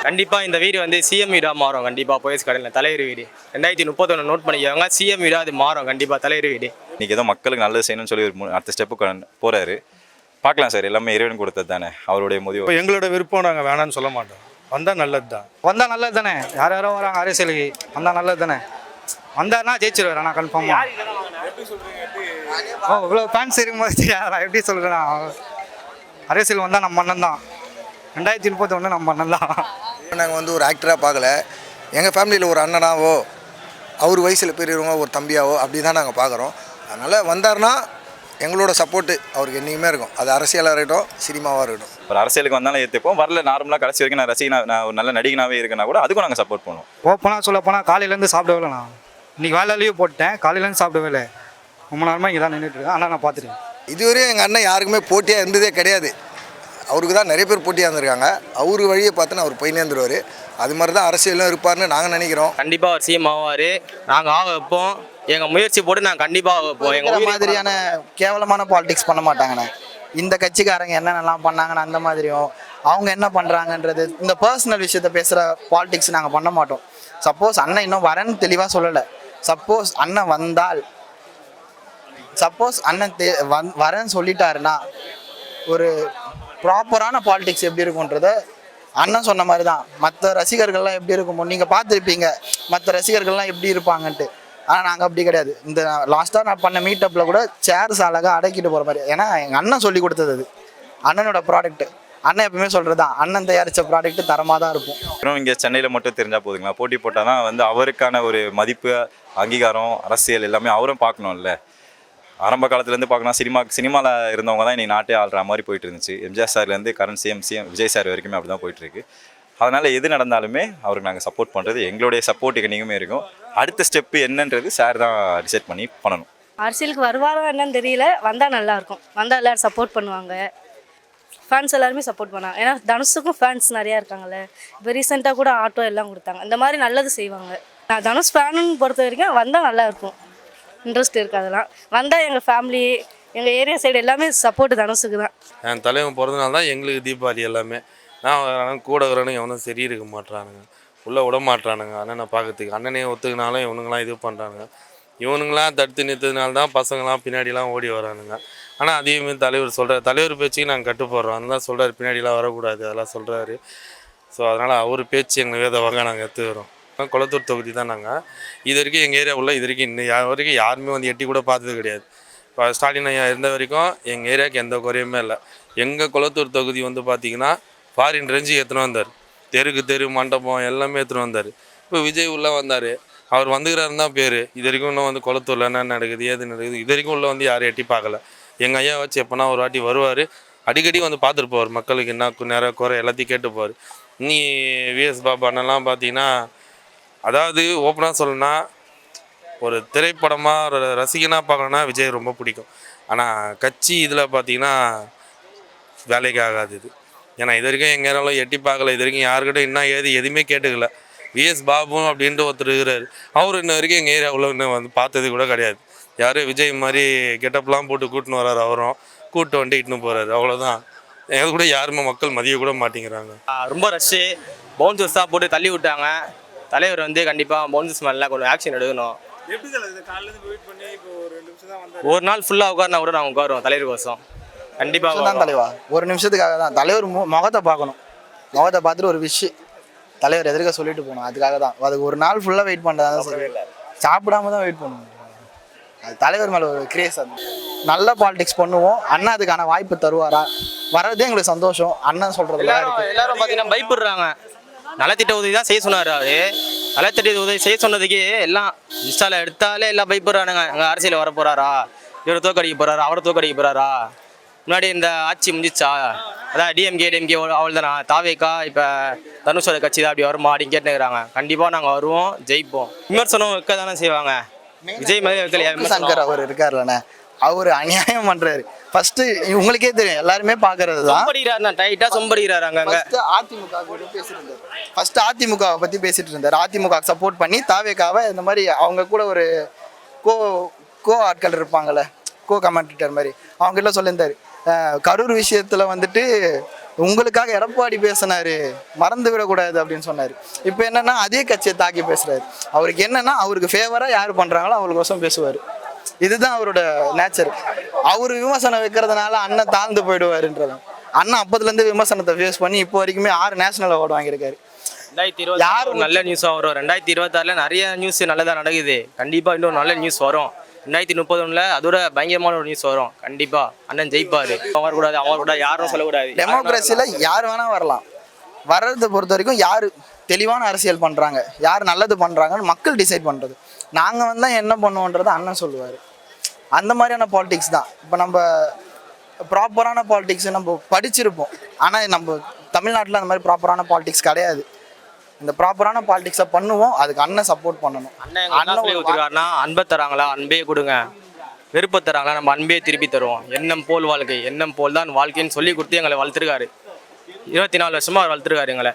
கண்டிப்பாக இந்த வீடு வந்து சிஎம் வீடாக மாறும். கண்டிப்பாக போயஸ் கடையில் தலைவர் வீடு 2031 நோட் பண்ணிக்கோங்க. சிஎம் வீடாக அது மாறும் கண்டிப்பாக தலைவர் வீடு. இன்றைக்கி ஏதோ மக்களுக்கு நல்லது செய்யணும்னு சொல்லி அடுத்த ஸ்டெப்புக்கு போகிறாரு. பார்க்கலாம் சார், எல்லாமே இறைவன் கொடுத்தது தானே, அவருடைய முடிவு. இப்போ எங்களோட விருப்பம் நாங்கள் வேணான்னு சொல்ல மாட்டோம். வந்தால் நல்லது தான். வந்தால் நல்லது தானே. யார் யாரோ வராங்க அரசியலுக்கு, வந்தால் நல்லது தானே. வந்தாருன்னா ஜெயிச்சிருவார். நான் கன்ஃபார்மாக. இவ்வளோ ஃபேன்ஸ் இருக்கும்போது எப்படி சொல்கிறேன்னா, அரசியல் வந்தால் நம்ம அண்ணன் தான். 2031 நம்ம அண்ணன் தான். நாங்கள் வந்து ஒரு ஆக்டராக பார்க்கல. எங்கள் ஃபேமிலியில் ஒரு அண்ணனாவோ, அவர் வயசில் பெரியவங்க ஒரு தம்பியாவோ அப்படி தான் நாங்கள் பார்க்குறோம். அதனால் வந்தார்னா எங்களோட சப்போர்ட்டு அவருக்கு என்றைக்குமே இருக்கும். அது அரசியலாக இருக்கட்டும், சினிமாவாக இருக்கட்டும். ஒரு அரசியலுக்கு வந்தாலும் ஏற்றுப்போம். வரல நார்மலாக கடைசி வரைக்கும் நான் ரசிகனா, நான் ஒரு நல்ல நடிகனாகவே இருக்கேன்னா கூட அதுக்கும் நாங்கள் சப்போர்ட் பண்ணுவோம். ஓப்பனாக சொல்ல போனால் காலையிலேருந்து சாப்பிடவே இல்லை. நான் இன்றைக்கி வேலை லீவ் போட்டேன். காலையிலேருந்து சாப்பிடவே இல்லை. ரொம்ப நேரமாக இங்கே தான் நின்றுட்டுருக்கேன். ஆனால் நான் பார்த்துருக்கேன். இதுவரையும் எங்கள் அண்ணன் யாருக்குமே போட்டியாக இருந்ததே கிடையாது. அவருக்கு தான் நிறைய பேர் போட்டியாக இருந்திருக்காங்க. அவர் வழியை பார்த்துன்னு அவர் போய் நேர்ந்துருவார். அது மாதிரி தான் அரசியலும் இருப்பார்னு நாங்கள் நினைக்கிறோம். கண்டிப்பாக அவர் சிஎம் ஆவார். நாங்கள் ஆக வைப்போம். எங்கள் முயற்சி போட்டு நாங்கள் கண்டிப்பாக வைப்போம். எங்கள் மாதிரியான கேவலமான பாலிடிக்ஸ் பண்ண மாட்டாங்கண்ணே. இந்த கட்சிக்காரங்க என்னென்னலாம் பண்ணாங்கன்னு அந்த மாதிரியும் அவங்க என்ன பண்ணுறாங்கன்றது இந்த பர்சனல் விஷயத்த பேசுகிற பாலிடிக்ஸ் நாங்கள் பண்ண மாட்டோம். சப்போஸ் அண்ணன் இன்னும் வரேன்னு தெளிவாக சொல்லலை. சப்போஸ் அண்ணன் வந்தால், சப்போஸ் அண்ணன் வரேன்னு சொல்லிட்டாருன்னா ஒரு ப்ராப்பரான பாலிடிக்ஸ் எப்படி இருக்குன்றத அண்ணன் சொன்ன மாதிரி தான். மற்ற ரசிகர்கள்லாம் எப்படி இருக்குமோ நீங்கள் பார்த்துருப்பீங்க, மற்ற ரசிகர்கள்லாம் எப்படி இருப்பாங்கன்ட்டு. ஆனால் நாங்கள் அப்படி கிடையாது. இந்த லாஸ்ட்டாக நான் பண்ண மீட்டப்பில் கூட சேர்ஸ் அழகாக அடக்கிட்டு போகிற மாதிரி. ஏன்னா எங்கள் அண்ணன் சொல்லி கொடுத்தது, அது அண்ணனோட ப்ராடக்ட்டு. அண்ணன் எப்பவுமே சொல்கிறது தான், அண்ணன் தயாரித்த ப்ராடக்ட்டு தரமாக தான் இருக்கும். அப்புறம் இங்கே சென்னையில் மட்டும் தெரிஞ்சால் போதுங்களா? போட்டி போட்டால் தான் வந்து அவருக்கான ஒரு மதிப்பு, அங்கீகாரம், அரசியல் எல்லாமே அவரும் பார்க்கணும்ல. ஆரம்ப காலத்துலேருந்து பார்க்கணும், சினிமாவில் இருந்தவங்க தான் இன்றைக்கி நாட்டே ஆள்ற மாதிரி போயிட்டு இருந்துச்சு. எம்ஜிஆர் சார்லேருந்து கரண்ட் சிஎம் விஜய் சார் வரைக்குமே அப்படி தான் போயிட்டுருக்கு. அதனால் எது நடந்தாலுமே அவருக்கு நாங்கள் சப்போர்ட் பண்ணுறது எங்களுடைய சப்போர்ட் என்றைக்குமே இருக்கும். அடுத்த ஸ்டெப்பு என்னன்றது சார் தான் டிசைட் பண்ணி பண்ணணும். அரசியலுக்கு வருவாரோ என்னன்னு தெரியல. வந்தால் நல்லாயிருக்கும். வந்தால் எல்லோரும் சப்போர்ட் பண்ணுவாங்க. ஃபேன்ஸ் எல்லாருமே சப்போர்ட் பண்ணாங்க. ஏன்னா தனுஷுக்கும் ஃபேன்ஸ் நிறையா இருக்காங்கல்ல. இப்போ ரீசெண்டாக கூட ஆட்டோ எல்லாம் கொடுத்தாங்க. இந்த மாதிரி நல்லது செய்வாங்க. நான் தனுஷ் ஃபேனுன்னு பொறுத்த வரைக்கும் வந்தால் நல்லாயிருக்கும். இன்ட்ரெஸ்ட் இருக்குது. அதெல்லாம் வந்தால் எங்கள் ஃபேமிலி, எங்கள் ஏரியா சைடு எல்லாமே சப்போர்ட்டு தனுஷுக்கு தான். என் தலைவன் பிறந்தனால தான் எங்களுக்கு தீபாவளி எல்லாமே. நான் கூட வரணும் எவனும் சரி இருக்க மாட்டானுங்க, உள்ளே விட மாட்டானுங்க அண்ணனை பார்க்கறதுக்கு. அண்ணனே ஒத்துக்கினாலும் இவனுங்களாம் இது பண்ணுறானுங்க. இவனுங்களாம் தடுத்து நிறுத்ததுனால தான் பசங்களாம் பின்னாடிலாம் ஓடி வரானுங்க. ஆனால் அதேமாரி தலைவர் சொல்கிறார், தலைவர் பேச்சுக்கு நாங்கள் கட்டுப்படுறோம். அதெல்லாம் சொல்கிறார், பின்னாடிலாம் வரக்கூடாது அதெல்லாம் சொல்கிறாரு. ஸோ அதனால் அவர் பேச்சு எங்கள் வேதவாக நாங்கள் எடுத்துக்கிறோம். குளத்தூர் தொகுதி தான். நாங்கள் இது வரைக்கும் எங்கள் ஏரியா உள்ள இது வரைக்கும் இன்னும் வரைக்கும் யாருமே வந்து எட்டி கூட பார்த்தது கிடையாது. இப்போ ஸ்டாலின் ஐயா இருந்த வரைக்கும் எங்கள் ஏரியாவுக்கு எந்த குறையுமே இல்லை. எங்கள் குளத்தூர் தொகுதி வந்து பார்த்திங்கன்னா ஃபாரின் ரேஞ்சு எடுத்துன்னு வந்தார். தெருக்கு தெரு மண்டபம் எல்லாமே எடுத்துன்னு வந்தார். இப்போ விஜய் உள்ளே வந்தார். அவர் வந்துக்கிறாருன்னு தான் பேர். இது வரைக்கும் இன்னும் வந்து குளத்தூரில் என்ன நடக்குது ஏது நடக்குது இது வரைக்கும் உள்ளே வந்து யாரும் எட்டி பார்க்கல. எங்கள் ஐயா வச்சு எப்போனா ஒரு வாட்டி வருவார், அடிக்கடி வந்து பார்த்துட்டு போவார். மக்களுக்கு என்ன நேரம் குறை எல்லாத்தையும் கேட்டு போவார். நீ விஎஸ் பாபு அண்ணெல்லாம் பார்த்தீங்கன்னா, அதாவது ஓப்பனாக சொல்லணும்னா ஒரு திரைப்படமாக ஒரு ரசிகனாக பார்க்கணுன்னா விஜய் ரொம்ப பிடிக்கும். ஆனால் கட்சி இதில் பார்த்தீங்கன்னா வேலைக்கு ஆகாது இது. ஏன்னா இது வரைக்கும் எங்கள் நேரம் எட்டி பார்க்கல. இது வரைக்கும் யாருக்கிட்ட இன்னும் எதுவுமே கேட்டுக்கல. விஎஸ் பாபு அப்படின்ட்டு ஒருத்தர் இருக்கிறார். அவர் இன்ன வரைக்கும் எங்கள் ஏரியாவில் இன்னும் வந்து பார்த்தது கூட கிடையாது. யாரும் விஜய் மாதிரி கெட்டப்லாம் போட்டு கூட்டின்னு வர்றாரு. அவரும் கூப்பிட்டு வந்துட்டு இட்டுன்னு போகிறாரு. அவ்வளோதான். எது கூட யாருமே மக்கள் மதிய கூட மாட்டேங்கிறாங்க. ரொம்ப ரஷ்ஷு பவுன்சர்ஸ் தான் போட்டு தள்ளி விட்டாங்க. தலைவர் வந்து கண்டிப்பாக பவுன்சர்ஸ் மேலாம் கொஞ்சம் ஆக்ஷன் எடுக்கணும். ஒரு நாள் ஃபுல்லாக உட்காருனா கூட நாங்கள் உட்காருவோம் தலைவர் கோசம். கண்டிப்பாக தான் தலைவா. ஒரு நிமிஷத்துக்காக தான் தலைவர் முகத்தை பார்க்கணும். முகத்தை பார்த்துட்டு ஒரு விஷயம் தலைவர் எதிர்க்க சொல்லிட்டு போகணும். அதுக்காக தான். அதுக்கு ஒரு நாள் ஃபுல்லாக வெயிட் பண்ணுறதா சரி, சாப்பிடாம தான் வெயிட் பண்ணுவோம். அது தலைவர் மேலே ஒரு கிரேஸ். அது நல்ல பாலிடிக்ஸ் பண்ணுவோம். அண்ணா அதுக்கான வாய்ப்பு தருவாரா? வர்றதே எங்களுக்கு சந்தோஷம். அண்ணன் சொல்கிறது எல்லாரும் பார்த்தீங்கன்னா பயப்படுறாங்க. நலத்திட்ட உதவி தான் செய்ய சொன்னார். அவரு நலத்திட்ட உதவி செய்ய சொன்னதுக்கு எல்லாம் இன்ஸ்டாவில் எடுத்தாலே எல்லாம் பயப்படுறானுங்க. அங்கே அரசியல் வர போகிறாரா, இவரை தோக்கடிக்க போகிறாரா, அவரை தோக்கடிக்க போகிறாரா. முன்னாடி இந்த ஆட்சி முடிஞ்சிச்சா, அதான் டிஎம்கே அவள் தானா, தாவேக்கா இப்போ தனுஷோட கட்சி தான் அப்படி வருமா அப்படின்னு கேட்டுக்கிறாங்க. கண்டிப்பாக நாங்கள் வருவோம், ஜெயிப்போம். விமர்சனம் வைக்க தானே செய்வாங்க. விஜய் மாதிரி வைக்கலையா? சங்கர் அவர் இருக்காருல்லண்ணே, அவர் அநியாயம் பண்ணுறாரு. ஃபர்ஸ்ட் உங்களுக்கே தெரியும், எல்லாருமே பார்க்கறது தான். டைட்டாக சொம்படிக்கிறாரு. அங்கே அதிமுகவை பற்றி பேசிட்டு இருந்தார். அதிமுக சப்போர்ட் பண்ணி தாவேக்காவை இந்த மாதிரி அவங்க கூட ஒரு கோ ஆட்கள் இருப்பாங்கள்ல, கோ கமெண்டேட்டர் மாதிரி அவங்ககிட்ட சொல்லியிருந்தார். கரூர் விஷயத்தில் வந்துட்டு உங்களுக்காக எடப்பாடி பேசினாரு, மறந்து விடக்கூடாது அப்படின்னு சொன்னார். இப்போ என்னன்னா அதே கட்சியை தாக்கி பேசுறாரு. அவருக்கு என்னன்னா அவருக்கு ஃபேவராக யார் பண்ணுறாங்களோ அவங்களுக்கோசம் பேசுவார். இதுதான் அவரோட நேச்சர். அவர் விமர்சனம் வைக்கிறதுனால அண்ணன் தாழ்ந்து போயிடுவாருன்றது. அண்ணன் அப்பத்துலேருந்து விமர்சனத்தை ஃபேஸ் பண்ணி இப்போ வரைக்குமே 6 நேஷனல் அவார்டு வாங்கியிருக்காரு. 2026 நல்ல நியூஸாக வரும். 2026 நிறைய நியூஸ் நல்லதாக நடக்குது. கண்டிப்பாக இன்னும் நல்ல நியூஸ் வரும். 2031 அதோட பயங்கரமான ஒரு நியூஸ் வரும். கண்டிப்பா அண்ணன் ஜெயிப்பாரு. வரக்கூடாது, அவங்க கூட யாரும் சொல்லக்கூடாது. டெமோக்ரஸியில் யார் வேணா வரலாம். வர்றதை பொறுத்த வரைக்கும் யார் தெளிவான அரசியல் பண்ணுறாங்க, யார் நல்லது பண்ணுறாங்கன்னு மக்கள் டிசைட் பண்ணுறது. நாங்கள் வந்தால் என்ன பண்ணுவோன்றதை அண்ணன் சொல்லுவார். அந்த மாதிரியான பாலிடிக்ஸ் தான். இப்போ நம்ம ப்ராப்பரான பாலிடிக்ஸ் நம்ம படிச்சிருப்போம், ஆனால் நம்ம தமிழ்நாட்டில் அந்த மாதிரி ப்ராப்பரான பாலிடிக்ஸ் கிடையாது. இந்த ப்ராப்பரான பாலிடிக்ஸை பண்ணுவோம், அதுக்கு அண்ணன் சப்போர்ட் பண்ணணும். அண்ணன் அன்பை தராங்களா, அன்பே கொடுங்க. வெறுப்பை தராங்களா, நம்ம அன்பே திருப்பி தருவோம். எண்ணம் போல் வாழ்க்கை, எண்ணம் போல் தான் வாழ்க்கைன்னு சொல்லி கொடுத்து எங்களை வளர்த்துருக்காரு. 24 வருஷமா அவர் வளர்த்துருக்காரு எங்களை.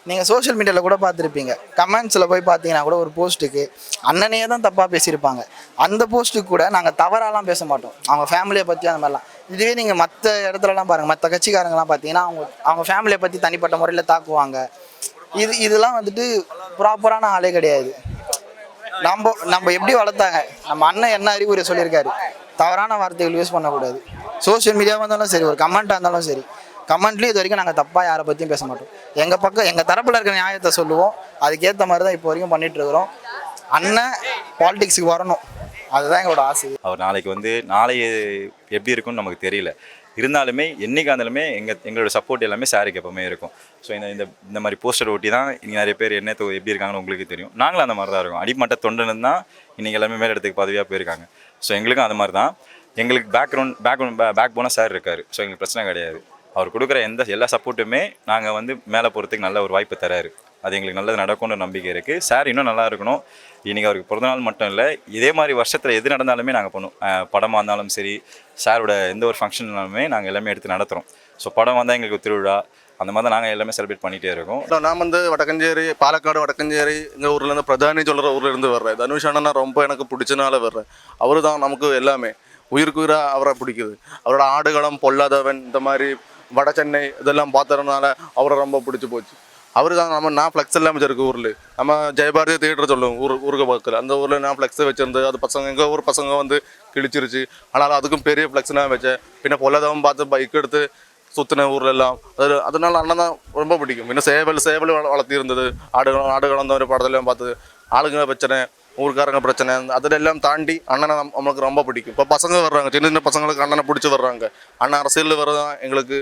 நீங்கள் சோஷியல் மீடியாவில் கூட பார்த்துருப்பீங்க, கமெண்ட்ஸில் போய் பார்த்தீங்கன்னா கூட ஒரு போஸ்ட்டுக்கு அண்ணனையே தான் தப்பாக பேசியிருப்பாங்க. அந்த போஸ்ட்டுக்கு கூட நாங்கள் தவறாலாம் பேச மாட்டோம், அவங்க ஃபேமிலியை பற்றி அந்த மாதிரிலாம். இதுவே நீங்கள் மற்ற இடத்துலலாம் பாருங்கள், மற்ற கட்சிக்காரங்களாம் பார்த்தீங்கன்னா அவங்க ஃபேமிலியை பற்றி தனிப்பட்ட முறையில் தாக்குவாங்க. இதெல்லாம் வந்துட்டு ப்ராப்பரான ஆளே கிடையாது. நம்ம எப்படி வளர்த்தாங்க, நம்ம அண்ணன் என்ன அறிவுரை சொல்லியிருக்காரு, தவறான வார்த்தைகள் யூஸ் பண்ணக்கூடாது. சோஷியல் மீடியாவாக இருந்தாலும் சரி, ஒரு கமெண்ட்டாக இருந்தாலும் சரி, கமெண்ட்லேயும் இது வரைக்கும் நாங்கள் தப்பாக யாரை பற்றியும் பேச மாட்டோம். எங்கள் பக்கம் எங்கள் தரப்பில் இருக்கிற நியாயத்தை சொல்லுவோம். அதுக்கேற்ற மாதிரி தான் இப்போ வரைக்கும் பண்ணிகிட்ருக்குறோம். அண்ணன் பாலிடிக்ஸுக்கு வரணும், அதுதான் எங்களோட ஆசை. அவர் நாளை எப்படி இருக்கும்னு நமக்கு தெரியல. இருந்தாலுமே என்றைக்கு இருந்தாலுமே எங்களோட சப்போர்ட் எல்லாமே சாருக்கு எப்பவுமே இருக்கும். ஸோ இந்த மாதிரி போஸ்டர் ஒட்டி தான் இன்றைக்கி நிறைய பேர் என்ன எப்படி இருக்காங்கன்னு உங்களுக்கு தெரியும். நாங்களும் அந்த மாதிரி தான் இருக்கோம். அடிமட்ட தொண்டனு தான் இன்றைக்கி எல்லாமே மேலிடத்துக்கு பதவியாக போயிருக்காங்க. ஸோ எங்களுக்கும் அந்த மாதிரி தான். எங்களுக்கு பேக் போனால் சார் இருக்கார். ஸோ எங்களுக்கு பிரச்சனை கிடையாது. அவர் கொடுக்குற எல்லா சப்போர்ட்டுமே நாங்கள் மேலே போகிறதுக்கு நல்ல ஒரு வாய்ப்பு தராரு. அது எங்களுக்கு நல்லது நடக்கும்னு நம்பிக்கை இருக்குது. சார் இன்னும் நல்லா இருக்கணும். இன்றைக்கி அவருக்கு பிறந்தநாள் மட்டும் இல்லை, இதே மாதிரி வருஷத்தில் எது நடந்தாலுமே நாங்கள் பண்ணுவோம். படமாக இருந்தாலும் சரி, சாரோட எந்த ஒரு ஃபங்க்ஷன்னாலுமே நாங்கள் எல்லாமே எடுத்து நடத்துகிறோம். ஸோ படம் வந்தால் எங்களுக்கு திருவிழா, அந்த மாதிரி தான் நாங்கள் எல்லாமே செலிப்ரேட் பண்ணிகிட்டே இருக்கோம். நான் வடக்கஞ்சேரி, பாலக்காடு வடக்கஞ்சேரி எங்கள் ஊர்லேருந்து பிரதானி சொல்கிற ஊர்லேருந்து வர்றேன். தனுஷ் அண்ணா ரொம்ப எனக்கு பிடிச்சனால வர்றேன். அவர் தான் நமக்கு எல்லாமே உயிருக்கு உயிராக அவரை பிடிக்குது. அவரோட ஆடுகளம், பொல்லாதவன், இந்த மாதிரி வட சென்னை இதெல்லாம் பார்த்ததுனால அவரை ரொம்ப பிடிச்சி போச்சு. அவர் தான் நான் ஃப்ளெக்ஸ் எல்லாம் வச்சிருக்கு ஊரில். நம்ம ஜெயபாரதி தியேட்டர் சொல்லுவோம் ஊருக்கு பக்கத்தில். அந்த ஊரில் நான் ஃப்ளெக்ஸை வச்சிருந்து அது எங்கள் ஊர் பசங்க கிழிச்சிருச்சு. ஆனாலும் அதுக்கும் பெரிய ஃப்ளெக்ஸ் நான் வச்சேன். பின்ன பொல்லாதவன் பார்த்து பைக் எடுத்து சுற்றின ஊரில் எல்லாம். அதனால அண்ணன் தான் ரொம்ப பிடிக்கும். இன்னும் சேவல் வளர்த்தி இருந்தது. ஆடுகளம் அந்த மாதிரி படத்துலையும் பார்த்து ஆளுங்க பிரச்சனை, ஊருக்காரங்க பிரச்சனை, அதிலெல்லாம் தாண்டி அண்ணனை நம்மளுக்கு ரொம்ப பிடிக்கும். இப்போ பசங்க வர்றாங்க, சின்ன சின்ன பசங்களுக்கு அண்ணனை பிடிச்சி வர்றாங்க. அண்ணன் அரசியலில் வர்றதான் எங்களுக்கு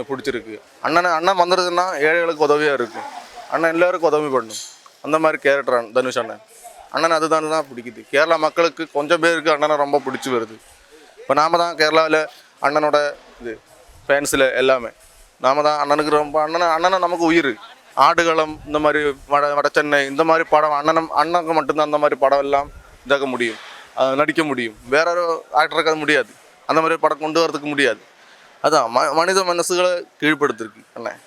பிடிச்சிருக்கு. அண்ணன் வந்துடுதுன்னா ஏழைகளுக்கு உதவியாக இருக்கும். அண்ணன் எல்லாருக்கும் உதவி பண்ணும். அந்த மாதிரி கேரக்டர் தனுஷ் அண்ணன் அதுதான் பிடிக்குது. கேரளா மக்களுக்கு கொஞ்சம் பேருக்கு அண்ணனை ரொம்ப பிடிச்சி வருது. இப்போ நாம தான் கேரளாவில் அண்ணனோட ஃபேன்ஸில் எல்லாமே நாம தான் அண்ணனுக்கு ரொம்ப அண்ணனை நமக்கு உயிர். ஆடுகளம், இந்த மாதிரி வட சென்னை, இந்த மாதிரி படம் அண்ணனுக்கு மட்டும்தான் அந்த மாதிரி படம் எல்லாம் இதாக்க முடியும், நடிக்க முடியும். வேற ஒரு ஆக்டருக்கு அது முடியாது. அந்த மாதிரி படம் கொண்டு வரதுக்கு முடியாது. அதான் மனித மனசுகளை கீழ்படுத்திருக்கு அண்ணன்.